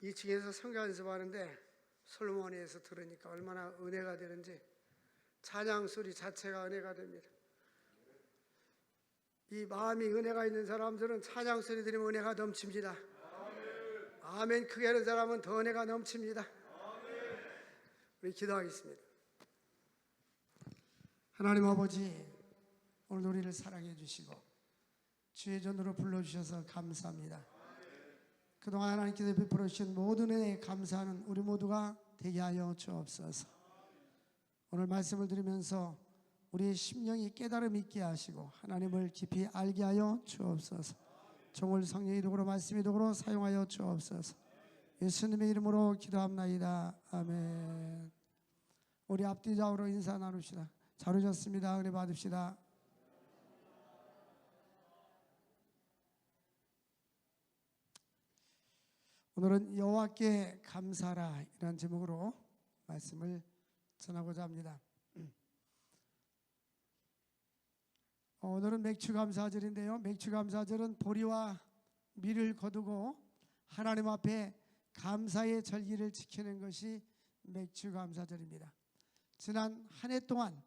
2층에서 성경 연습하는데 솔로몬에서 들으니까 얼마나 은혜가 되는지, 찬양 소리 자체가 은혜가 됩니다. 이 마음이 은혜가 있는 사람들은 찬양 소리 들으면 은혜가 넘칩니다. 아멘. 크게 하는 사람은 더 은혜가 넘칩니다. 우리 기도하겠습니다. 하나님 아버지, 오늘 우리를 사랑해 주시고 주의 전으로 불러주셔서 감사합니다. 그동안 하나님께서 베풀어 주신 모든 은혜에 감사하는 우리 모두가 되게 하여 주옵소서. 오늘 말씀을 들으면서 우리의 심령이 깨달음 있게 하시고 하나님을 깊이 알게 하여 주옵소서. 종을 성령의 도구로 말씀의 도구로 사용하여 주옵소서. 예수님의 이름으로 기도합나이다. 아멘. 우리 앞뒤 좌우로 인사 나눕시다. 잘 오셨습니다. 은혜 받읍시다. 오늘은 여호와께 감사하라 이라는 제목으로 말씀을 전하고자 합니다. 오늘은 맥주감사절인데요, 맥주감사절은 보리와 밀을 거두고 하나님 앞에 감사의 절기를 지키는 것이 맥주감사절입니다. 지난 한 해 동안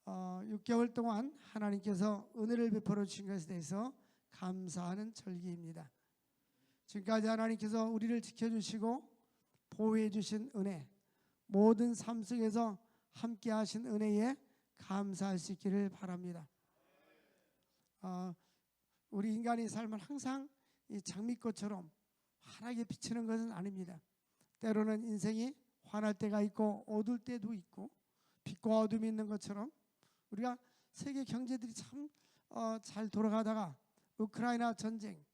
6개월 동안 하나님께서 은혜를 베풀어 주신 것에 대해서 감사하는 절기입니다. 지금까지 하나님께서 우리를 지켜주시고 보호해 주신 은혜, 모든 삶 속에서 함께 하신 은혜에 감사할 수 있기를 바랍니다. 우리 인간의 삶은 항상 이 장미꽃처럼 환하게 비치는 것은 아닙니다. 때로는 인생이 환할 때가 있고 어두울 때도 있고, 빛과 어둠이 있는 것처럼 우리가 세계 경제들이 참 잘 돌아가다가 우크라이나 전쟁,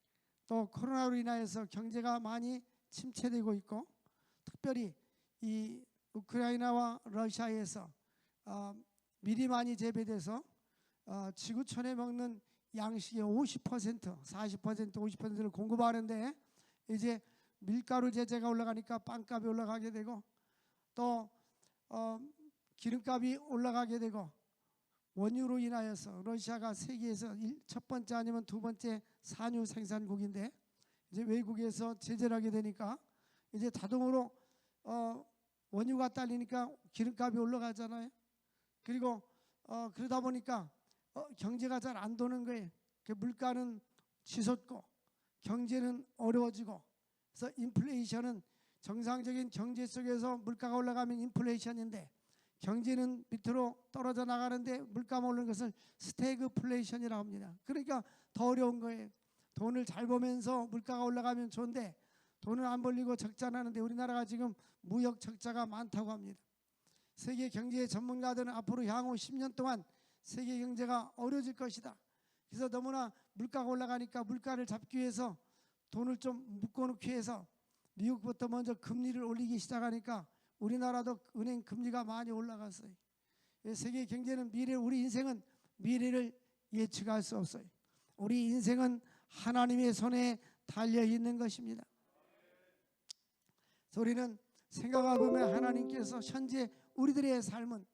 또 코로나로 인하여서 경제가 많이 침체되고 있고, 특별히 이 우크라이나와 러시아에서 밀이 많이 재배돼서 지구촌에 먹는 양식의 50%, 40%, 50%를 공급하는데, 이제 밀가루 제재가 올라가니까 빵값이 올라가게 되고, 또 기름값이 올라가게 되고, 원유로 인하여서 러시아가 세계에서 첫 번째 아니면 두 번째 산유 생산국인데, 이제 외국에서 제재를 하게 되니까 이제 자동으로 원유가 딸리니까 기름값이 올라가잖아요. 그리고 그러다 보니까 경제가 잘 안 도는 거예요. 물가는 치솟고 경제는 어려워지고, 그래서 인플레이션은 정상적인 경제 속에서 물가가 올라가면 인플레이션인데, 경제는 밑으로 떨어져 나가는데 물가만 오르는 것을 스태그플레이션이라고 합니다. 그러니까 더 어려운 거예요. 돈을 잘 벌면서 물가가 올라가면 좋은데 돈을 안 벌리고 적자 나는데, 우리나라가 지금 무역 적자가 많다고 합니다. 세계 경제 전문가들은 앞으로 향후 10년 동안 세계 경제가 어려질 것이다. 그래서 너무나 물가가 올라가니까 물가를 잡기 위해서 돈을 좀 묶어놓기 위해서 미국부터 먼저 금리를 올리기 시작하니까 우리나라도 은행 금리가 많이 올라갔어요. 세계 경제는 우리 인생은 미래를 예측할 수 없어요. 우리 인생은 하나님의 손에 달려 있는 것입니다. 그래서 우리는 생각해보면 하나님께서 현재 우리들의 삶은,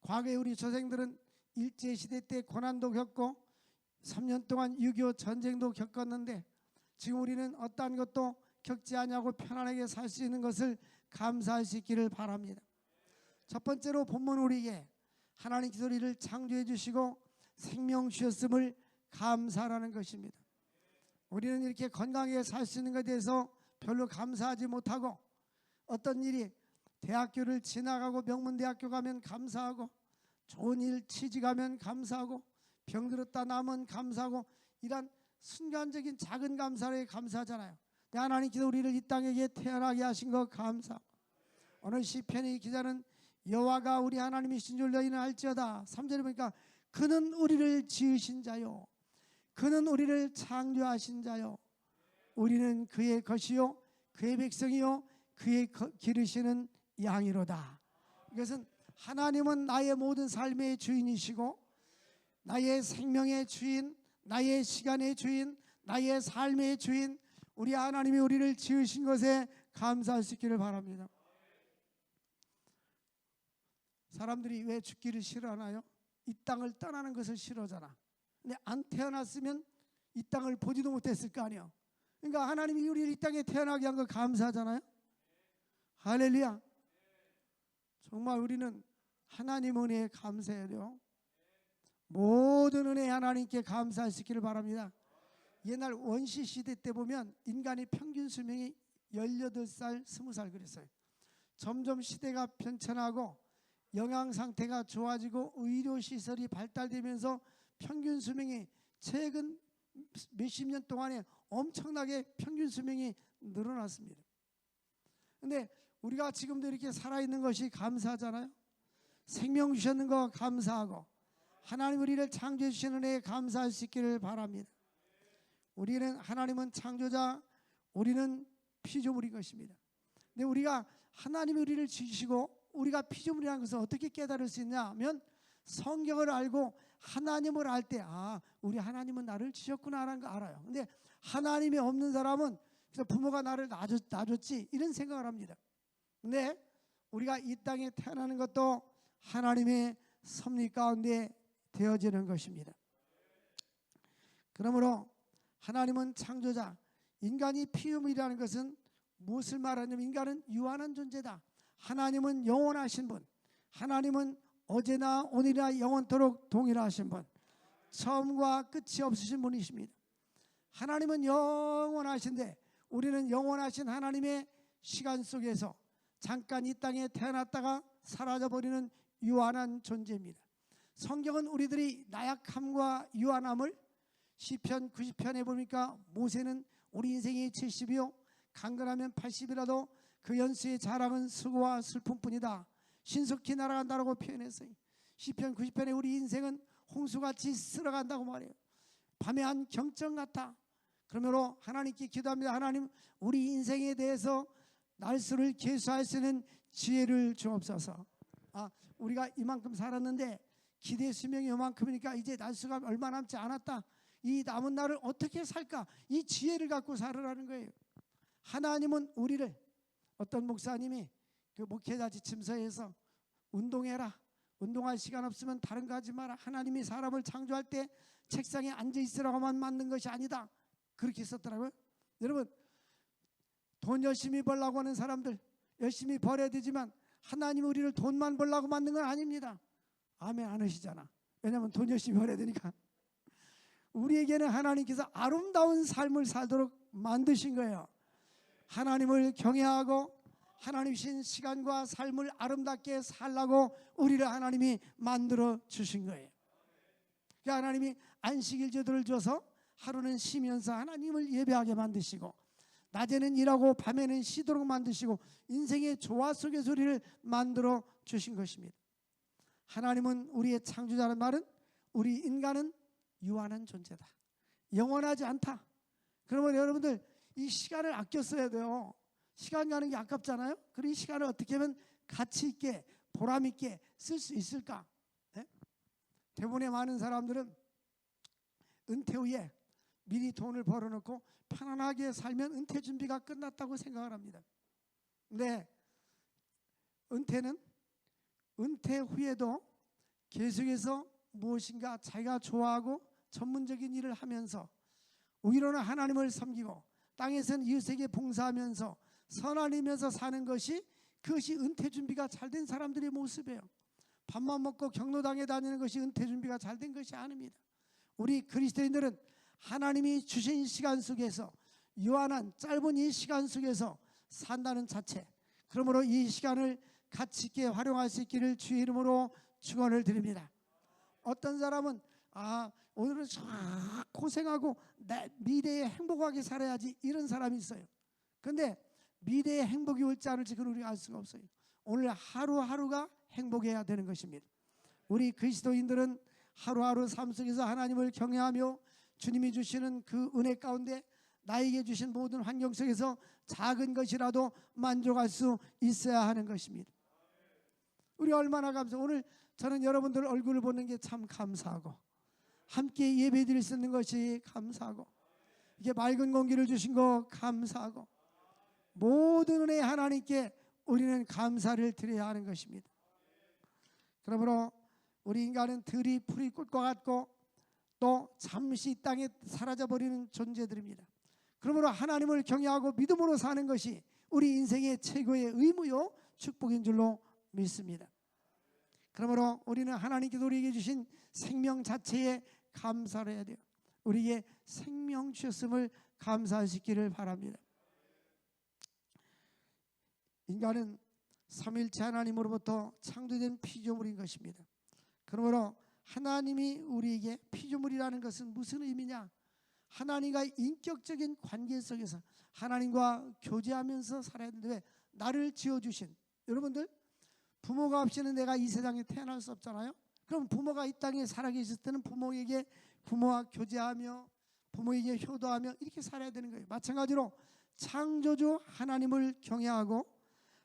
과거에 우리 조상들은 일제시대 때 고난도 겪고 3년 동안 6.25 전쟁도 겪었는데, 지금 우리는 어떠한 것도 겪지 않냐고 편안하게 살 수 있는 것을 감사할 수 있기를 바랍니다. 첫 번째로 본문 우리에게 하나님께서 우리를 창조해 주시고 생명 주셨음을 감사하라는 것입니다. 우리는 이렇게 건강하게 살 수 있는 것에 대해서 별로 감사하지 못하고, 어떤 일이 대학교를 지나가고 명문대학교 가면 감사하고, 좋은 일 취직하면 감사하고, 병들었다 나면 감사하고, 이런 순간적인 작은 감사에 감사하잖아요. 하나님께서 우리를 이 땅에 태어나게 하신 것 감사하고, 오늘 시편의 기자는 여호와가 우리 하나님이신 줄 너희는 알지어다. 3절에 보니까 그는 우리를 지으신 자요, 그는 우리를 창조하신 자요, 우리는 그의 것이요 그의 백성이요 그의 기르시는 양이로다. 이것은 하나님은 나의 모든 삶의 주인이시고, 나의 생명의 주인, 나의 시간의 주인, 나의 삶의 주인, 우리 하나님이 우리를 지으신 것에 감사할 수 있기를 바랍니다. 사람들이 왜 죽기를 싫어하나요? 이 땅을 떠나는 것을 싫어하잖아. 근데 안 태어났으면 이 땅을 보지도 못했을 거 아니에요. 그러니까 하나님이 우리를 이 땅에 태어나게 한 거 감사하잖아요. 할렐루야. 정말 우리는 하나님 은혜에 감사해야 돼요. 모든 은혜 하나님께 감사하시기를 바랍니다. 옛날 원시 시대 때 보면 인간의 평균 수명이 18살, 20살 그랬어요. 점점 시대가 변천하고 영양 상태가 좋아지고 의료 시설이 발달되면서 평균 수명이 최근 몇십 년 동안에 엄청나게 평균 수명이 늘어났습니다. 근데 우리가 지금도 이렇게 살아있는 것이 감사하잖아요. 생명 주셨는 거 감사하고 하나님 우리를 창조해 주시는 은혜에 감사할 수 있기를 바랍니다. 우리는 하나님은 창조자, 우리는 피조물인 것입니다. 근데 우리가 하나님이 우리를 지으시고 우리가 피조물이라는 것을 어떻게 깨달을 수 있냐 하면 성경을 알고 하나님을 알 때 우리 하나님은 나를 지었구나라는 거 알아요. 근데 하나님이 없는 사람은 그래서 부모가 나를 낳았지 이런 생각을 합니다. 근데 우리가 이 땅에 태어나는 것도 하나님의 섭리 가운데 되어지는 것입니다. 그러므로 하나님은 창조자, 인간이 피조물이라는 것은 무엇을 말하냐면 인간은 유한한 존재다. 하나님은 영원하신 분, 하나님은 어제나 오늘이나 영원토록 동일하신 분, 처음과 끝이 없으신 분이십니다. 하나님은 영원하신데 우리는 영원하신 하나님의 시간 속에서 잠깐 이 땅에 태어났다가 사라져버리는 유한한 존재입니다. 성경은 우리들이 나약함과 유한함을 시편 90편에 보니까 모세는 우리 인생이 70이요 강건하면 80이라도 그 연수의 자랑은 수고와 슬픔뿐이다. 신속히 날아간다라고 표현했어요. 시편 90편에 우리 인생은 홍수같이 쓸어간다고 말해요. 밤의 한 경점 같아. 그러므로 하나님께 기도합니다. 하나님 우리 인생에 대해서 날수를 계수할 수 있는 지혜를 주옵소서. 우리가 이만큼 살았는데 기대 수명이 이만큼이니까 이제 날수가 얼마 남지 않았다. 이 남은 날을 어떻게 살까? 이 지혜를 갖고 살으라는 거예요. 하나님은 우리를 어떤 목사님이 그 목회자 지침서에서 운동해라. 운동할 시간 없으면 다른 거 하지 마라. 하나님이 사람을 창조할 때 책상에 앉아 있으라고만 만든 것이 아니다. 그렇게 썼더라고요. 여러분 돈 열심히 벌려고 하는 사람들 열심히 벌어야 되지만 하나님이 우리를 돈만 벌려고 만든 건 아닙니다. 아멘 안 하시잖아. 왜냐하면 돈 열심히 벌어야 되니까. 우리에게는 하나님께서 아름다운 삶을 살도록 만드신 거예요. 하나님을 경외하고 하나님 주신 시간과 삶을 아름답게 살라고 우리를 하나님이 만들어 주신 거예요. 그러니까 하나님이 안식일 제도를 줘서 하루는 쉬면서 하나님을 예배하게 만드시고 낮에는 일하고 밤에는 쉬도록 만드시고 인생의 조화 속에서 우리를 만들어 주신 것입니다. 하나님은 우리의 창조자라는 말은 우리 인간은 유한한 존재다. 영원하지 않다. 그러면 여러분들 이 시간을 아껴 써야 돼요. 시간 가는 게 아깝잖아요. 그럼 이 시간을 어떻게 하면 가치 있게 보람 있게 쓸 수 있을까? 네? 대부분의 많은 사람들은 은퇴 후에 미리 돈을 벌어놓고 편안하게 살면 은퇴 준비가 끝났다고 생각을 합니다. 근데 은퇴는 은퇴 후에도 계속해서 무엇인가 자기가 좋아하고 전문적인 일을 하면서 위로는 하나님을 섬기고 땅에서는 이웃에게 봉사하면서 선하면서 사는 것이 그것이 은퇴 준비가 잘 된 사람들의 모습이에요. 밥만 먹고 경로당에 다니는 것이 은퇴 준비가 잘 된 것이 아닙니다. 우리 그리스도인들은 하나님이 주신 시간 속에서 유한한 짧은 이 시간 속에서 산다는 자체, 그러므로 이 시간을 가치 있게 활용할 수 있기를 주의 이름으로 축원을 드립니다. 어떤 사람은 오늘은 쫙 고생하고 내 미래에 행복하게 살아야지 이런 사람이 있어요. 그런데 미래에 행복이 올지 않을지 그건 우리가 알 수가 없어요. 오늘 하루하루가 행복해야 되는 것입니다. 우리 그리스도인들은 하루하루 삶 속에서 하나님을 경외하며 주님이 주시는 그 은혜 가운데 나에게 주신 모든 환경 속에서 작은 것이라도 만족할 수 있어야 하는 것입니다. 우리 얼마나 감사해요. 오늘 저는 여러분들 얼굴을 보는 게 참 감사하고 함께 예배 드릴 수 있는 것이 감사하고 이게 맑은 공기를 주신 거 감사하고 모든 은혜 하나님께 우리는 감사를 드려야 하는 것입니다. 그러므로 우리 인간은 들이 풀이 꽃과 같고 또 잠시 이 땅에 사라져버리는 존재들입니다. 그러므로 하나님을 경외하고 믿음으로 사는 것이 우리 인생의 최고의 의무요 축복인 줄로 믿습니다. 그러므로 우리는 하나님께서 우리에게 주신 생명 자체에 감사를 해야 돼요. 우리에게 생명 주셨음을 감사하시기를 바랍니다. 인간은 삼위일체 하나님으로부터 창조된 피조물인 것입니다. 그러므로 하나님이 우리에게 피조물이라는 것은 무슨 의미냐? 하나님과 인격적인 관계 속에서 하나님과 교제하면서 살아야 되는데, 왜? 나를 지어주신, 여러분들 부모가 없이는 내가 이 세상에 태어날 수 없잖아요. 그럼 부모가 이 땅에 살아계실 때는 부모와 교제하며 부모에게 효도하며 이렇게 살아야 되는 거예요. 마찬가지로 창조주 하나님을 경외하고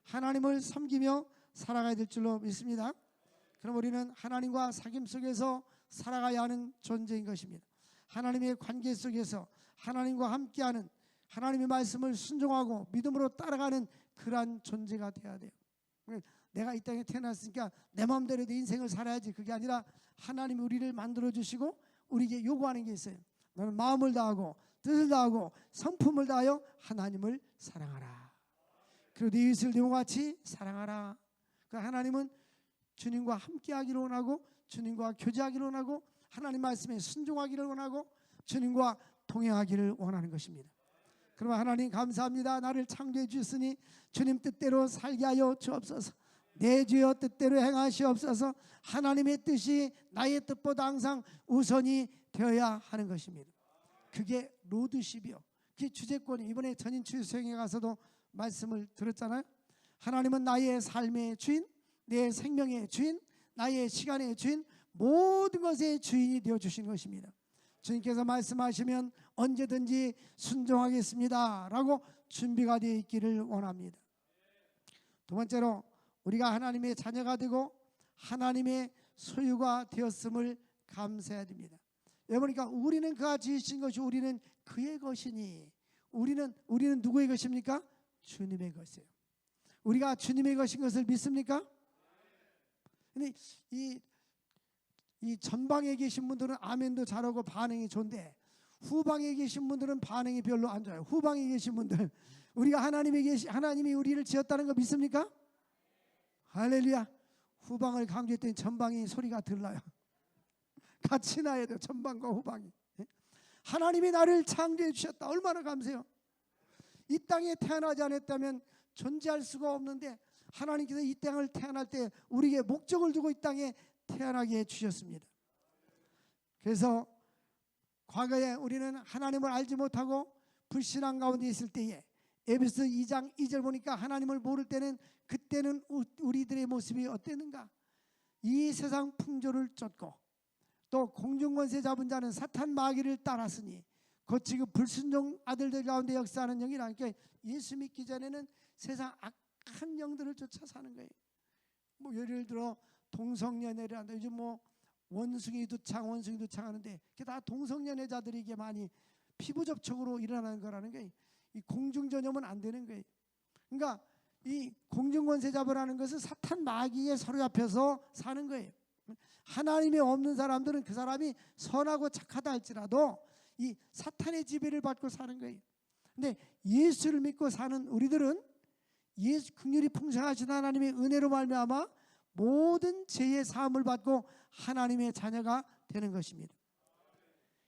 하나님을 섬기며 살아가야 될 줄로 믿습니다. 그럼 우리는 하나님과 사귐 속에서 살아가야 하는 존재인 것입니다. 하나님의 관계 속에서 하나님과 함께하는, 하나님의 말씀을 순종하고 믿음으로 따라가는 그러한 존재가 되어야 돼요. 내가 이 땅에 태어났으니까 내 마음대로 내 인생을 살아야지, 그게 아니라 하나님이 우리를 만들어주시고 우리에게 요구하는 게 있어요. 너는 마음을 다하고 뜻을 다하고 성품을 다하여 하나님을 사랑하라. 그리고 네 이웃을 네 몸과 같이 사랑하라. 그 하나님은 주님과 함께하기를 원하고 주님과 교제하기를 원하고 하나님 말씀에 순종하기를 원하고 주님과 동행하기를 원하는 것입니다. 그러면 하나님 감사합니다. 나를 창조해 주셨으니 주님 뜻대로 살게 하여 주옵소서. 내 주여 뜻대로 행하시옵소서. 하나님의 뜻이 나의 뜻보다 항상 우선이 되어야 하는 것입니다. 그게 로드십이요, 그게 주재권이. 이번에 전인추 수행에 가서도 말씀을 들었잖아요. 하나님은 나의 삶의 주인, 내 생명의 주인, 나의 시간의 주인, 모든 것의 주인이 되어주신 것입니다. 주님께서 말씀하시면 언제든지 순종하겠습니다 라고 준비가 되어 있기를 원합니다. 두 번째로, 우리가 하나님의 자녀가 되고 하나님의 소유가 되었음을 감사해야 됩니다. 그러니까 우리는 그가 지으신 것이 우리는 그의 것이니, 우리는 누구의 것입니까? 주님의 것이에요. 우리가 주님의 것인 것을 믿습니까? 근데 이 전방에 계신 분들은 아멘도 잘하고 반응이 좋은데 후방에 계신 분들은 반응이 별로 안 좋아요. 후방에 계신 분들, 우리가 하나님이 우리를 지었다는 거 믿습니까? 할렐루야. 후방을 강조했더니 전방이 소리가 들려요. 같이 나야 돼요, 전방과 후방이. 하나님이 나를 창조해 주셨다. 얼마나 감사해요. 이 땅에 태어나지 않았다면 존재할 수가 없는데 하나님께서 이 땅을 태어날 때 우리에게 목적을 두고 이 땅에 태어나게 해주셨습니다. 그래서 과거에 우리는 하나님을 알지 못하고 불신앙 가운데 있을 때에 에베소 2장 2절 보니까 하나님을 모를 때는, 그때는 우리들의 모습이 어땠는가? 이 세상 풍조를 쫓고 또 공중권세 잡은 자는 사탄 마귀를 따랐으니 곧 지금 불순종 아들들 가운데 역사하는 영이라. 그러니까 예수 믿기 전에는 세상 악한 영들을 쫓아 사는 거예요. 뭐 예를 들어 동성연애를 한다. 요즘 뭐 원숭이 두창 하는데 그게 다 동성연애자들에게 많이 피부 접촉으로 일어나는 거라는 거예요. 이 공중 전염은 안 되는 거예요. 그러니까 이 공중권세 잡으라는 것은 사탄 마귀에 사로잡혀서 사는 거예요. 하나님이 없는 사람들은 그 사람이 선하고 착하다 할지라도 이 사탄의 지배를 받고 사는 거예요. 근데 예수를 믿고 사는 우리들은 예수 긍휼이 풍성하신 하나님의 은혜로 말미암아 모든 죄의 사함을 받고 하나님의 자녀가 되는 것입니다.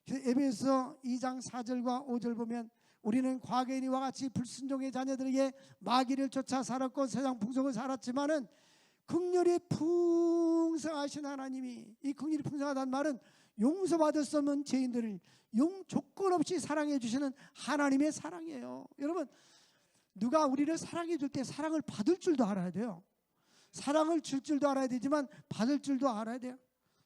에베소 2장 4절과 5절 보면 우리는 과거에 이와 같이 불순종의 자녀들에게 마귀를 쫓아 살았고 세상 풍속을 살았지만은 긍휼이 풍성하신 하나님이, 이 긍휼이 풍성하다는 말은 용서받을 수 없는 죄인들을 조건 없이 사랑해 주시는 하나님의 사랑이에요. 여러분, 누가 우리를 사랑해 줄 때 사랑을 받을 줄도 알아야 돼요. 사랑을 줄 줄도 알아야 되지만 받을 줄도 알아야 돼요.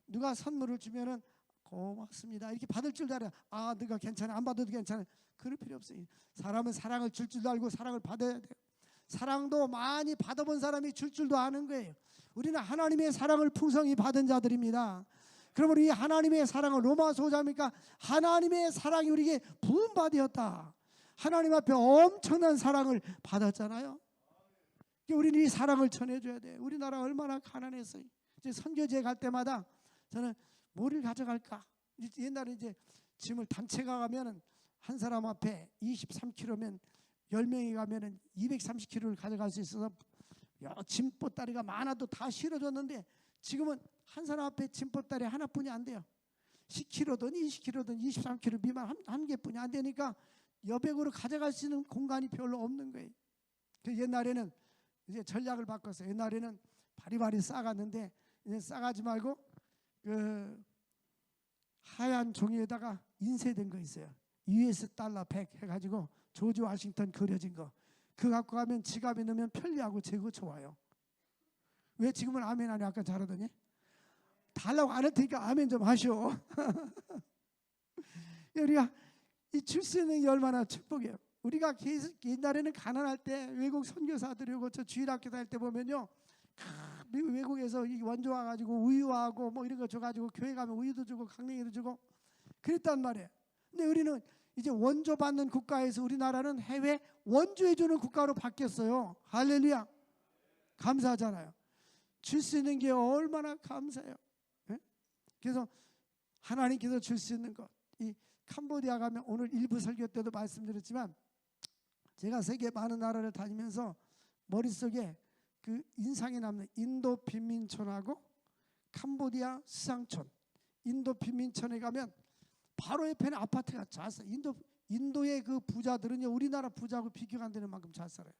누가 선물을 주면은 고맙습니다 이렇게 받을 줄도 알아요. 아, 네가 괜찮아, 안 받아도 괜찮아, 그럴 필요 없어요. 사람은 사랑을 줄 줄도 알고 사랑을 받아야 돼요. 사랑도 많이 받아본 사람이 줄 줄도 아는 거예요. 우리는 하나님의 사랑을 풍성히 받은 자들입니다. 그러면 이 하나님의 사랑을 로마서 5장이니까 하나님의 사랑이 우리에게 부음받았다. 하나님 앞에 엄청난 사랑을 받았잖아요. 우리는 이 사랑을 전해줘야 돼. 우리나라 얼마나 가난했어요. 이제 선교지에 갈 때마다 저는 뭐를 가져갈까? 옛날에 이제 짐을 단체가 가면은 한 사람 앞에 23kg면 10명이 가면은 230kg를 가져갈 수 있어서 짐보따리가 많아도 다 실어줬는데, 지금은 한 사람 앞에 짐보따리 하나뿐이 안 돼요. 10kg든 20kg든 23kg 미만 한 개뿐이 안 되니까 여백으로 가져갈 수 있는 공간이 별로 없는 거예요. 옛날에는 이제 전략을 바꿨어요. 옛날에는 바리바리 싸갔는데 이제 싸가지 말고 그 하얀 종이에다가 인쇄된 거 있어요. US 달러 100 해가지고 조지 워싱턴 그려진 거, 그거 갖고 가면 지갑에 넣으면 편리하고 재고 좋아요. 왜 지금은 아멘 안 해? 아까 잘하더니. 달라고 안 할 테니까 아멘 좀 하시오. 우리가 이 줄 수 있는 게 얼마나 축복이에요. 우리가 계속 옛날에는 가난할 때 외국 선교사들이 오고 저 주일학교 다닐 때 보면요, 외국에서 원조 와가지고 우유하고 뭐 이런 거 줘가지고 교회 가면 우유도 주고 강냉이도 주고 그랬단 말이에요. 근데 우리는 이제 원조 받는 국가에서 우리나라는 해외 원조해 주는 국가로 바뀌었어요. 할렐루야. 감사하잖아요. 줄 수 있는 게 얼마나 감사해요. 네? 그래서 하나님께서 줄 수 있는 것, 이 캄보디아 가면 오늘 일부 설교 때도 말씀드렸지만 제가 세계 많은 나라를 다니면서 머릿속에 그 인상이 남는 인도 빈민촌하고 캄보디아 수상촌. 인도 빈민촌에 가면 바로 옆에는 아파트가 잘 살아요. 인도의 그 부자들은요, 우리나라 부자하고 비교가 안 되는 만큼 잘 살아요.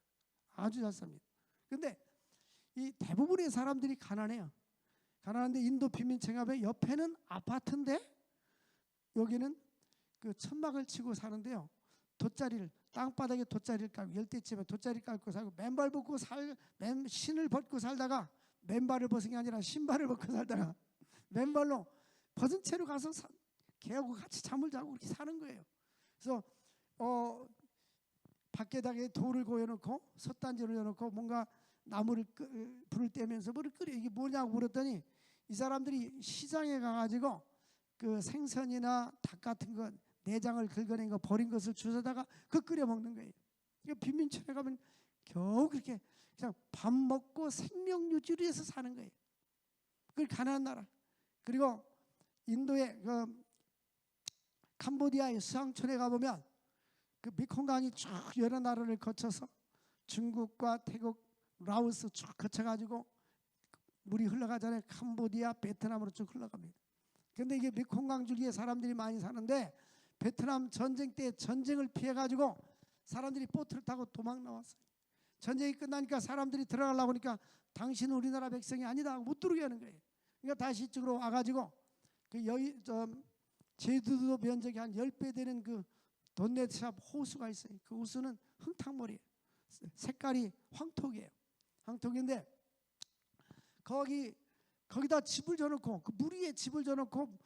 아주 잘 삽니다. 근데 이 대부분의 사람들이 가난해요. 가난한데 인도 빈민촌에 가면 옆에는 아파트인데 여기는 그 천막을 치고 사는데요, 돗자리를 땅바닥에 돗자리를 깔고 열대집에 돗자리 깔고 살고 맨발 벗고 신을 벗고 살다가, 맨발을 벗은 게 아니라 신발을 벗고 살다가 맨발로 벗은 채로 가서 개하고 같이 잠을 자고 그렇게 사는 거예요. 그래서 밖에다가 돌을 고여놓고 솥단지를 넣어놓고 뭔가 나무를 불을 떼면서 뭐를 끓여. 이게 뭐냐고 물었더니 이 사람들이 시장에 가가지고 그 생선이나 닭 같은 거 내장을 긁어낸 거 버린 것을 주워다가 그 끓여 먹는 거예요. 빈민촌에 가면 겨우 그렇게 그냥 밥 먹고 생명 유지를 해서 사는 거예요. 그걸 가난한 나라. 그리고 인도의 그 캄보디아의 수상촌에 가보면 그 메콩강이 쭉 여러 나라를 거쳐서 중국과 태국, 라오스 쭉 거쳐가지고 물이 흘러가잖아요. 캄보디아, 베트남으로 쭉 흘러갑니다. 그런데 이게 메콩강 줄기에 사람들이 많이 사는데 베트남 전쟁 때 전쟁을 피해가지고 사람들이 보트를 타고 도망 나왔어요. 전쟁이 끝나니까 사람들이 들어가려고 하니까 당신은 우리나라 백성이 아니다 하고 못 들어오게 하는 거예요. 그러니까 다시 이쪽으로 와가지고 그 제주도 면적이 한 10배 되는 그 돈넷샵 호수가 있어요. 그 호수는 흙탕물이에요. 색깔이 황토기예요. 황토기인데 거기다 집을 져놓고 그 물 위에 집을 져놓고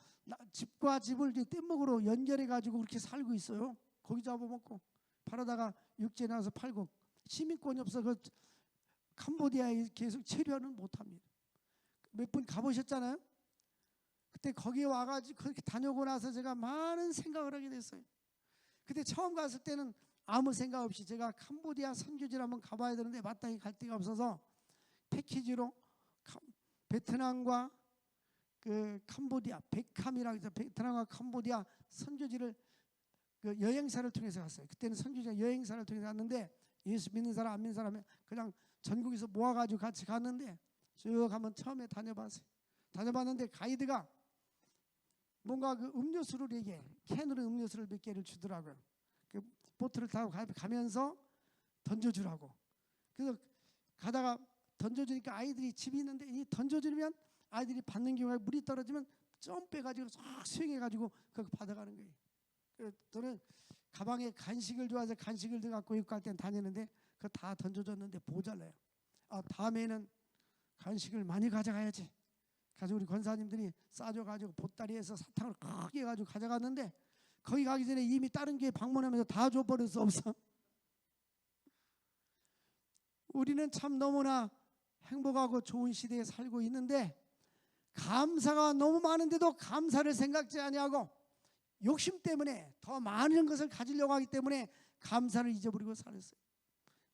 집과 집을 뗏목으로 연결해 가지고 그렇게 살고 있어요. 고기 잡아먹고 팔아다가 육지에 나와서 팔고, 시민권이 없어 그 캄보디아에 계속 체류하는 못합니다. 몇 분 가보셨잖아요. 그때 거기에 와가지고 그렇게 다녀오고 나서 제가 많은 생각을 하게 됐어요. 그때 처음 갔을 때는 아무 생각 없이 제가 캄보디아 선교지를 한번 가봐야 되는데 마땅히 갈 데가 없어서 패키지로 베트남과 그 캄보디아, 백캄이라고 해서 베트남과 캄보디아 선교지를 그 여행사를 통해서 갔어요. 그때는 선교지가 여행사를 통해서 갔는데 예수 믿는 사람 안 믿는 사람 그냥 전국에서 모아가지고 같이 갔는데 쭉 한번 처음에 다녀봤어요. 다녀봤는데 가이드가 뭔가 그 음료수를 얘기해. 캔으로 음료수를 몇 개를 주더라고요. 그 보트를 타고 가면서 던져주라고. 그래서 가다가 던져주니까 아이들이 집이 있는데 이 던져주면 아이들이 받는 경우에 물이 떨어지면 점프해가지고 싹 수영해가지고 그거 받아가는 거예요. 그래서 저는 가방에 간식을 좋아해서 간식을 갖고 입고 갈 땐 다니는데 그거 다 던져줬는데 모자라요. 다음에는 간식을 많이 가져가야지. 그래서 우리 권사님들이 싸줘가지고 보따리에서 사탕을 크게 해가지고 가져갔는데 거기 가기 전에 이미 다른 교회 방문하면서 다 줘버려서 없어. 우리는 참 너무나 행복하고 좋은 시대에 살고 있는데 감사가 너무 많은데도 감사를 생각지 아니하고 욕심 때문에 더 많은 것을 가지려고 하기 때문에 감사를 잊어버리고 살았어요.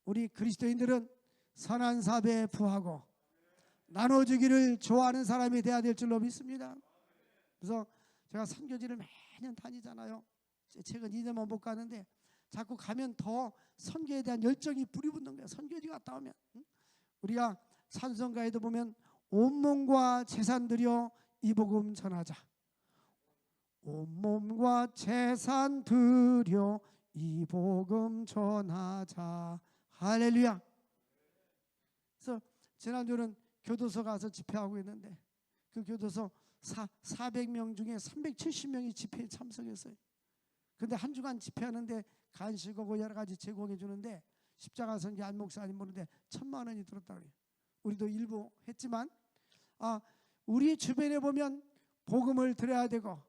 우리 그리스도인들은 선한 사배에 부하고 나눠주기를 좋아하는 사람이 돼야 될 줄로 믿습니다. 그래서 제가 선교지를 매년 다니잖아요. 최근 2년만 못 가는데 자꾸 가면 더 선교에 대한 열정이 불이 붙는 거야. 선교지 갔다 오면. 우리가 찬송가에도 보면 온몸과 재산 들여 이 복음 전하자. 온몸과 재산 들여 이 복음 전하자. 할렐루야. 그래서 지난주는 교도소 가서 집회하고 있는데 그 교도소 400명 중에 370명이 집회에 참석했어요. 근데 한 주간 집회하는데 간식하고 여러 가지 제공해 주는데 십자가 선교 안 목사님 보는데 1,000만 원이 들었다 그래요. 우리도 일부 했지만 우리 주변에 보면 복음을 들어야 되고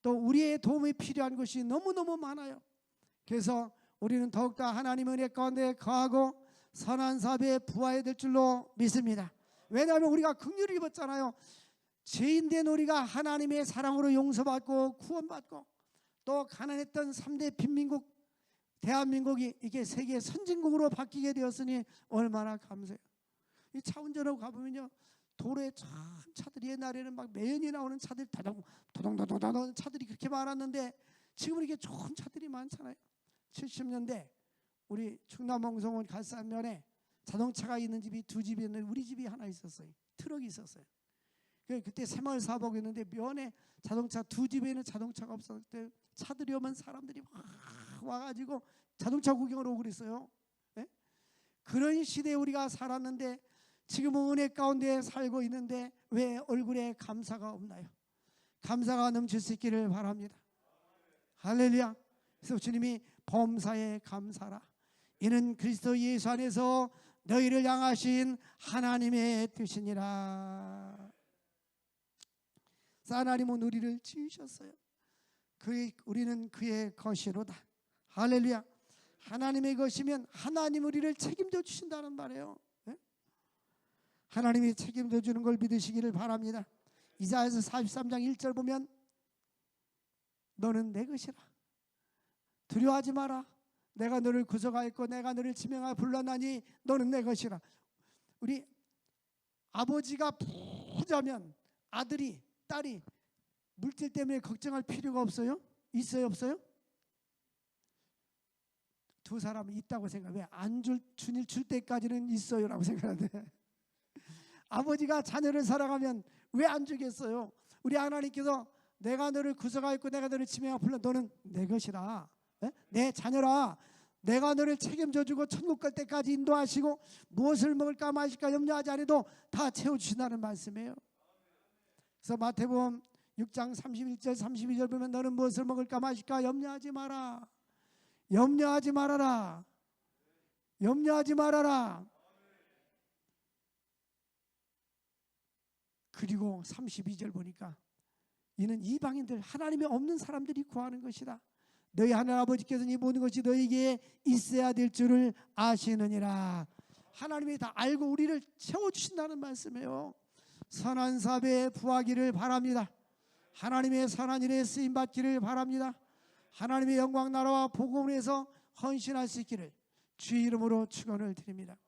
또 우리의 도움이 필요한 것이 너무너무 많아요. 그래서 우리는 더욱더 하나님의 은혜 가운데 거하고 선한 사업에 부하해야 될 줄로 믿습니다. 왜냐하면 우리가 긍휼을 입었잖아요. 죄인된 우리가 하나님의 사랑으로 용서받고 구원받고 또 가난했던 3대 빈민국 대한민국이 이게 세계 선진국으로 바뀌게 되었으니 얼마나 감사해요. 이 차 운전하고 가보면요, 도로에 참 차들이 옛날에는 막 매연이 나오는 차들 도동도동도동 차들이 그렇게 많았는데 지금은 이게 좋은 차들이 많잖아요. 70년대 우리 충남 홍성원 갈산면에 자동차가 있는 집이 2집이 있는데 우리 집이 하나 있었어요. 트럭이 있었어요. 그때 새마을 사업하고 있는데 면에 자동차 2집에는 자동차가 없었을 때 차들이 오면 사람들이 막 와가지고 자동차 구경을 오고 그랬어요. 네? 그런 시대에 우리가 살았는데 지금은 은혜 가운데 살고 있는데 왜 얼굴에 감사가 없나요? 감사가 넘칠 수 있기를 바랍니다. 할렐루야. 그래서 주님이 범사에 감사라. 이는 그리스도 예수 안에서 너희를 향하신 하나님의 뜻이니라. 하나님은 우리를 지으셨어요. 우리는 그의 것이로다. 할렐루야. 하나님의 것이면 하나님 우리를 책임져 주신다는 말이에요. 네? 하나님이 책임져 주는 걸 믿으시기를 바랍니다. 이사야서 43장 1절 보면 너는 내 것이라. 두려워하지 마라. 내가 너를 구속하였고 내가 너를 지명하여 불렀나니 너는 내 것이라. 우리 아버지가 부자면 아들이 딸이 물질 때문에 걱정할 필요가 없어요? 있어요 없어요? 두 사람은 있다고 생각해. 왜 안 주님 줄 때까지는 있어요라고 생각하는데 아버지가 자녀를 사랑하면 왜 안 주겠어요? 우리 하나님께서 내가 너를 구속하였고 내가 너를 지명하여 불러 너는 내 것이라. 내 자녀라. 내가 너를 책임져 주고 천국 갈 때까지 인도하시고 무엇을 먹을까 마실까 염려하지 않아도 다 채워주신다는 말씀이에요. 그래서 마태복음 6장 31절 32절 보면 너는 무엇을 먹을까 마실까 염려하지 마라. 염려하지 말아라. 염려하지 말아라. 그리고 32절 보니까 이는 이방인들 하나님이 없는 사람들이 구하는 것이다. 너희 하나님 아버지께서는 이 모든 것이 너희에게 있어야 될 줄을 아시느니라. 하나님이 다 알고 우리를 채워주신다는 말씀이에요. 선한 사업에 부하기를 바랍니다. 하나님의 선한 일에 쓰임받기를 바랍니다. 하나님의 영광 나라와 복음을 위해서 헌신할 수 있기를 주의 이름으로 축원을 드립니다.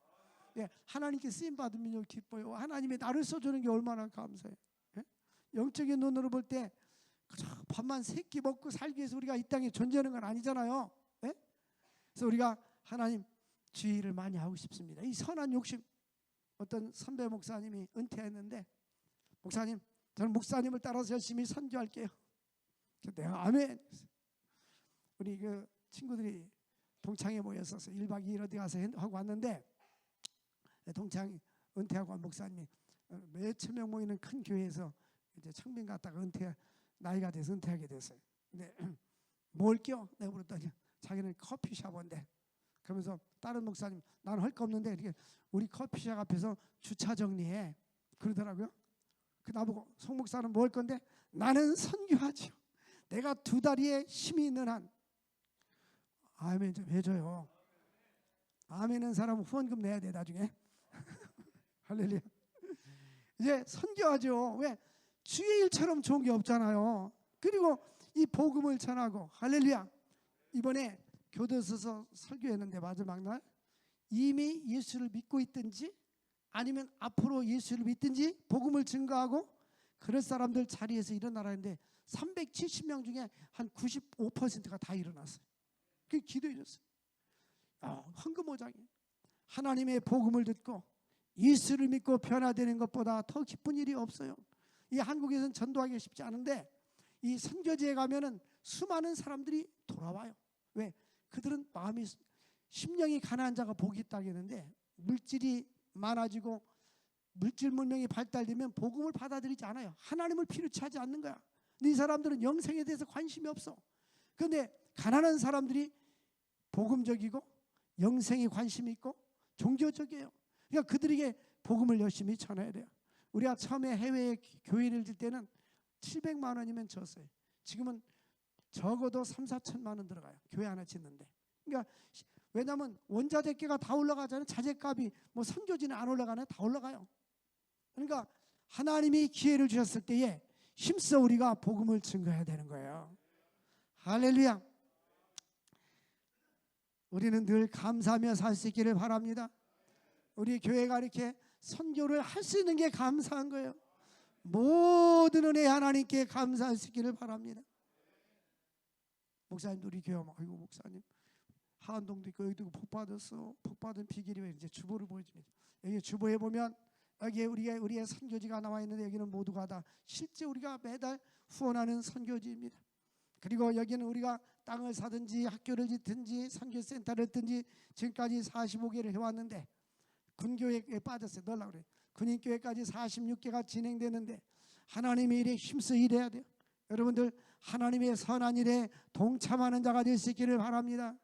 하나님께 쓰임받으면 기뻐요. 하나님이 나를 써주는 게 얼마나 감사해요. 영적인 눈으로 볼 때 밥만 3끼 먹고 살기 위해서 우리가 이 땅에 존재하는 건 아니잖아요. 그래서 우리가 하나님 주의를 많이 하고 싶습니다. 이 선한 욕심. 어떤 선배 목사님이 은퇴했는데 목사님 저는 목사님을 따라서 열심히 선교할게요. 내가 아멘. 우리 그 친구들이 동창에 모였어서 1박 2일 어디 가서 하고 왔는데 동창 은퇴하고 한 목사님이 몇천 명 모이는 큰 교회에서 이제 청빈 갔다가 나이가 돼서 은퇴하게 됐어요. 근데 뭘 껴? 내가 물었더니 자기는 커피숍 온대. 그러면서 다른 목사님 나는 할 거 없는데 이렇게 우리 커피숍 앞에서 주차 정리해 그러더라고요. 그 나보고 송 목사는 뭐 할 건데 나는 선교하죠. 내가 2다리에 힘이 있는 한 아멘 좀 해줘요. 아멘은 사람은 후원금 내야 돼 나중에. 할렐루야. 이제 선교하죠. 왜? 주의 일처럼 좋은 게 없잖아요. 그리고 이 복음을 전하고 할렐루야. 이번에 교도소에서 설교했는데 마지막 날 이미 예수를 믿고 있든지 아니면 앞으로 예수를 믿든지 복음을 증거하고 그럴 사람들 자리에서 일어나라는데 370명 중에 한 95%가 다 일어났어요. 그게 기도해 줬어요. 헌금오장이에요. 하나님의 복음을 듣고 예수를 믿고 변화되는 것보다 더 기쁜 일이 없어요. 이 한국에서는 전도하기 쉽지 않은데 이 선교지에 가면은 수많은 사람들이 돌아와요. 왜? 그들은 마음이, 심령이 가난한 자가 복이 있다고 했는데 물질이 많아지고 물질 문명이 발달되면 복음을 받아들이지 않아요. 하나님을 필요치 하지 않는 거야. 근데 이 사람들은 영생에 대해서 관심이 없어. 그런데 가난한 사람들이 복음적이고 영생에 관심이 있고 종교적이에요. 그러니까 그들에게 복음을 열심히 전해야 돼요. 우리가 처음에 해외에 교회를 들 때는 700만 원이면 줬어요. 지금은 적어도 3, 4천만 원 들어가요. 교회 하나 짓는데. 그러니까 왜냐하면 원자재계가 다 올라가잖아요. 자재값이 뭐 선교지는 안 올라가네. 다 올라가요. 그러니까 하나님이 기회를 주셨을 때에 힘써 우리가 복음을 증거해야 되는 거예요. 할렐루야. 우리는 늘 감사하며 살 수 있기를 바랍니다. 우리 교회가 이렇게 선교를 할 수 있는 게 감사한 거예요. 모든 은혜 하나님께 감사할 수 있기를 바랍니다. 목사님 우리 교회 막 아이고 목사님 하안동도 있고 여기도 복 받았어. 복 받은 비결이 왜 이제 주보를 보여줍니다. 여기 주보에 보면 여기에 우리의 선교지가 나와 있는데 여기는 모두가 다 실제 우리가 매달 후원하는 선교지입니다. 그리고 여기는 우리가 땅을 사든지 학교를 짓든지 선교센터를 짓든지 지금까지 45개를 해왔는데 군교회에 빠졌어요. 넣으려고 그래요. 군인교회까지 46개가 진행되는데 하나님의 일에 힘써 일해야 돼요. 여러분들 하나님의 선한 일에 동참하는 자가 될 수 있기를 바랍니다.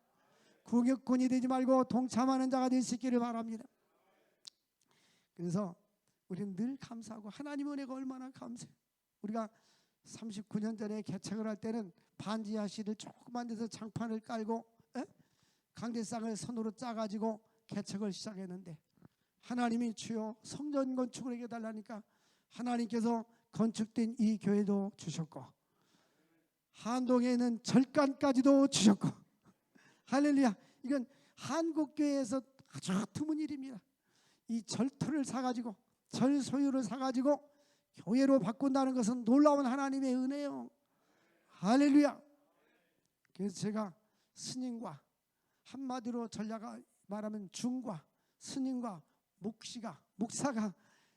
구격꾼이 되지 말고 동참하는 자가 될 수 있기를 바랍니다. 그래서 우리는 늘 감사하고 하나님 은혜가 얼마나 감사해요. 우리가 39년 전에 개척을 할 때는 반지하실을 조그만 데서 장판을 깔고 강대상을 손으로 짜가지고 개척을 시작했는데 하나님이 주여 성전 건축을 해달라니까 하나님께서 건축된 이 교회도 주셨고 한동에 있는 절간까지도 주셨고 할렐루야. 이건 한국교회에서 아주 드문 일입니다. 이 절터를 사가지고 절 소유를 사가지고 교회로 바꾼다는 것은 놀라운 하나님의 은혜요. 할렐루야. 그래서 제가 스님과 한마디로 전략가 말하면 중과 스님과 목사가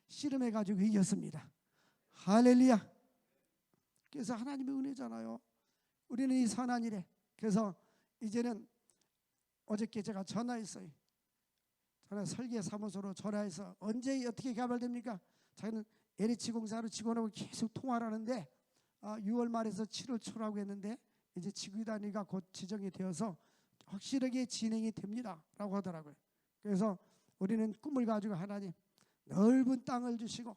씨름해가지고 이겼습니다. 할렐루야. 그래서 하나님의 은혜잖아요. 우리는 이 선한 일에 그래서 이제는 어저께 제가 전화했어요. 설계사무소로 전화해서 언제 어떻게 개발됩니까? 자기는 LH 공사로 직원하고 계속 통화를 하는데 6월 말에서 7월 초라고 했는데 이제 지구 단위가 곧 지정이 되어서 확실하게 진행이 됩니다 라고 하더라고요. 그래서 우리는 꿈을 가지고 하나님 넓은 땅을 주시고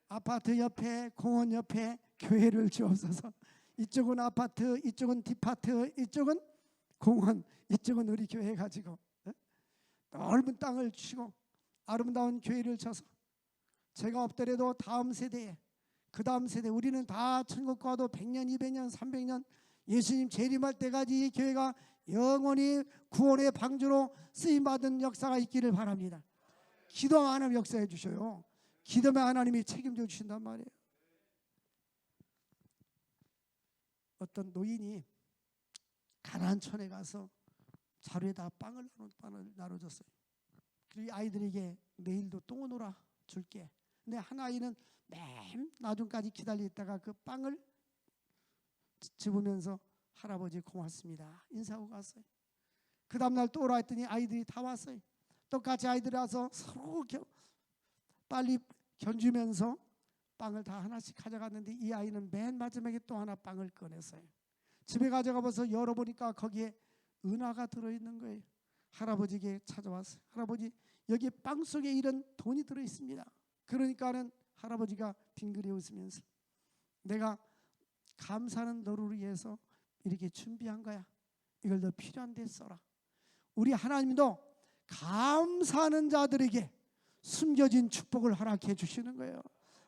아파트 옆에 공원 옆에 교회를 주옵소서. 이쪽은 아파트, 이쪽은 디파트, 이쪽은 공원, 이쪽은 우리 교회 가지고 넓은 땅을 주시고 아름다운 교회를 쳐서 제가 없더라도 다음 세대에 그 다음 세대 우리는 다 천국 가도 100년, 200년, 300년 예수님 재림할 때까지 이 교회가 영원히 구원의 방주로 쓰임받은 역사가 있기를 바랍니다. 기도만 하나님 역사해 주셔요. 기도만 하나님이 책임져 주신단 말이에요. 어떤 노인이 가난촌에 가서 자루에다 빵을 나눠줬어요. 그리고 아이들에게 내일도 또 오너라 줄게. 근데 한 아이는 맨 나중까지 기다리다가 그 빵을 집으면서 할아버지 고맙습니다 인사하고 갔어요. 그 다음날 또 오라 했더니 아이들이 다 왔어요. 똑같이 아이들이 와서 서로 빨리 견주면서 빵을 다 하나씩 가져갔는데 이 아이는 맨 마지막에 또 하나 빵을 꺼냈어요. 집에 가져가서 열어보니까 거기에 은화가 들어있는 거예요. 할아버지에게 찾아왔어요. 할아버지 여기 빵 속에 이런 돈이 들어있습니다. 그러니까는 할아버지가 빙그레 웃으면서 내가 감사하는 너를 위해서 이렇게 준비한 거야. 이걸 너 필요한 데 써라. 우리 하나님도 감사하는 자들에게 숨겨진 축복을 허락해 주시는 거예요.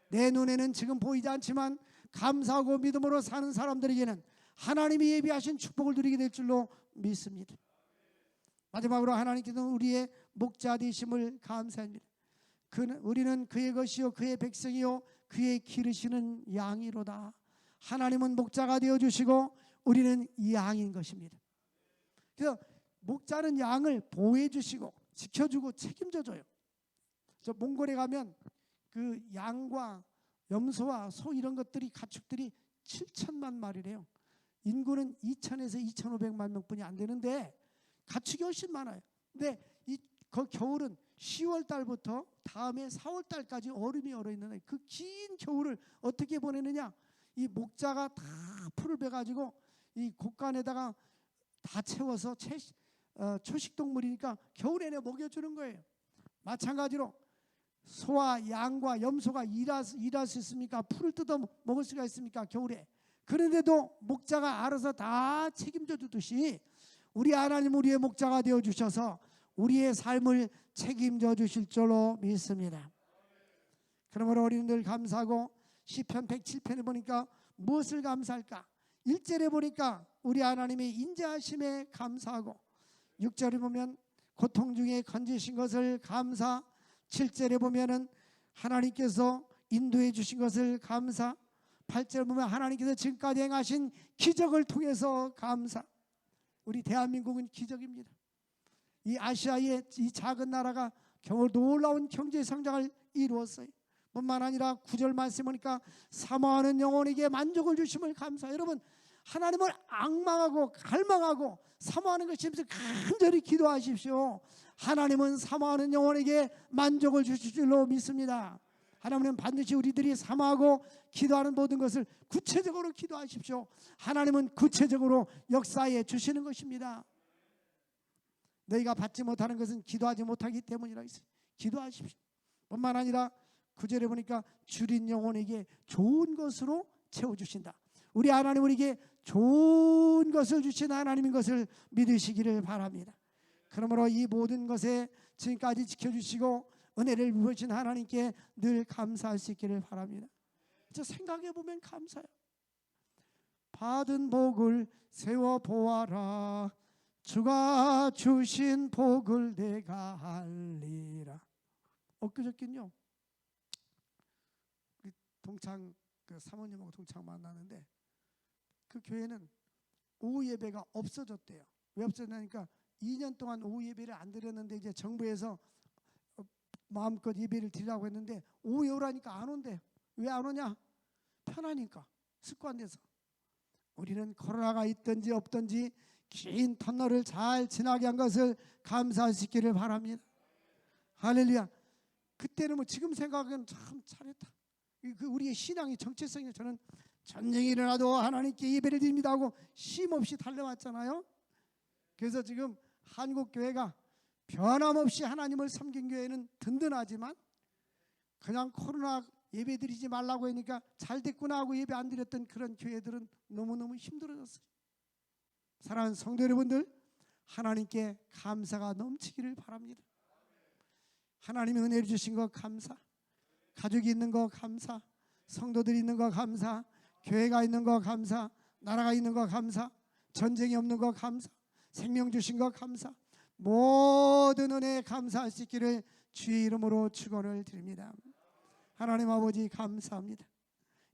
내 눈에는 지금 보이지 않지만 감사하고 믿음으로 사는 사람들에게는 하나님이 예비하신 축복을 누리게 될 줄로 믿습니다. 마지막으로 하나님께서는 우리의 목자 되심을 감사합니다. 우리는 그의 것이요 그의 백성이요 그의 기르시는 양이로다. 하나님은 목자가 되어주시고 우리는 양인 것입니다. 그래서 목자는 양을 보호해 주시고 지켜주고 책임져 줘요. 저 몽골에 가면 그 양과 염소와 소 이런 것들이 가축들이 7천만 마리래요. 인구는 2천에서 2,500만 명뿐이 안 되는데 가축이 훨씬 많아요. 근데 그 겨울은 10월 달부터 다음에 4월 달까지 얼음이 얼어 있는 그 긴 겨울을 어떻게 보내느냐? 이 목자가 다 풀을 베가지고 이 곳간에다가 다 채워서 초식 동물이니까 겨울 내내 먹여주는 거예요. 마찬가지로 소와 양과 염소가 일할 수 있습니까? 풀을 뜯어 먹을 수가 있습니까? 겨울에. 그런데도 목자가 알아서 다 책임져 주듯이 우리 하나님 우리의 목자가 되어 주셔서 우리의 삶을 책임져 주실 줄로 믿습니다. 그러므로 우리는 감사하고 시편 107편에 보니까 무엇을 감사할까? 1절에 보니까 우리 하나님의 인자하심에 감사하고 6절에 보면 고통 중에 건지신 것을 감사 7절에 보면은 하나님께서 인도해 주신 것을 감사 8절에 보면 하나님께서 지금까지 행하신 기적을 통해서 감사. 우리 대한민국은 기적입니다. 이 아시아의 이 작은 나라가 겨우 놀라운 경제 성장을 이루었어요. 뿐만 아니라 9절 말씀 보니까 사모하는 영혼에게 만족을 주심을 감사. 여러분 하나님을 악망하고 갈망하고 사모하는 것이 있으면 간절히 기도하십시오. 하나님은 사모하는 영혼에게 만족을 주실 줄로 믿습니다. 하나님은 반드시 우리들이 사모하고 기도하는 모든 것을 구체적으로 기도하십시오. 하나님은 구체적으로 역사해 주시는 것입니다. 너희가 받지 못하는 것은 기도하지 못하기 때문이라 했어요. 기도하십시오. 뿐만 아니라 9절에 보니까 줄인 영혼에게 좋은 것으로 채워주신다. 우리 하나님 우리에게 좋은 것을 주신 하나님인 것을 믿으시기를 바랍니다. 그러므로 이 모든 것에 지금까지 지켜주시고 은혜를 부으신 하나님께 늘 감사할 수 있기를 바랍니다. 생각해보면 감사해요. 받은 복을 세워보아라. 주가 주신 복을 내가 알리라. 엊그저께요 동창 그 사모님하고 동창 만나는데 그 교회는 오후 예배가 없어졌대요. 왜 없어졌냐니까 2년 동안 오후 예배를 안 드렸는데 이제 정부에서 마음껏 예배를 드리라고 했는데 오후에 오라니까 안 온대. 왜 안 오냐? 편하니까, 습관돼서. 우리는 코로나가 있든지 없든지 긴 터널을 잘 지나게 한 것을 감사할 수 있기를 바랍니다. 할렐루야. 그때는 뭐 지금 생각하면 참 잘했다. 우리의 신앙의 정체성이 저는 전쟁이 일어나도 하나님께 예배를 드립니다 하고 쉼없이 달려왔잖아요. 그래서 지금 한국교회가 변함없이 하나님을 섬긴 교회는 든든하지만 그냥 코로나 예배 드리지 말라고 하니까 잘 됐구나 하고 예배 안 드렸던 그런 교회들은 너무너무 힘들어졌어요. 사랑하는 성도 여러분들, 하나님께 감사가 넘치기를 바랍니다. 하나님이 은혜를 주신 거 감사, 가족이 있는 거 감사, 성도들이 있는 거 감사, 교회가 있는 거 감사, 나라가 있는 거 감사, 전쟁이 없는 거 감사, 생명 주신 거 감사, 모든 은혜에 감사할 수 있기를 주의 이름으로 축원을 드립니다. 하나님 아버지 감사합니다.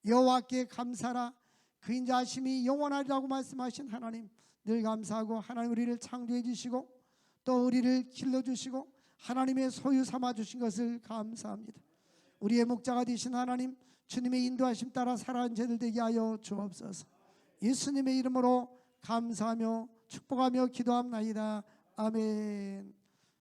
여호와께 감사라. 그 인자하심이 영원하리라고 말씀하신 하나님 늘 감사하고, 하나님 우리를 창조해 주시고 또 우리를 길러주시고 하나님의 소유 삼아 주신 것을 감사합니다. 우리의 목자가 되신 하나님, 주님의 인도하심 따라 살아가는 저희들 되게 하여 주옵소서. 예수님의 이름으로 감사하며 축복하며 기도합나이다. 아멘.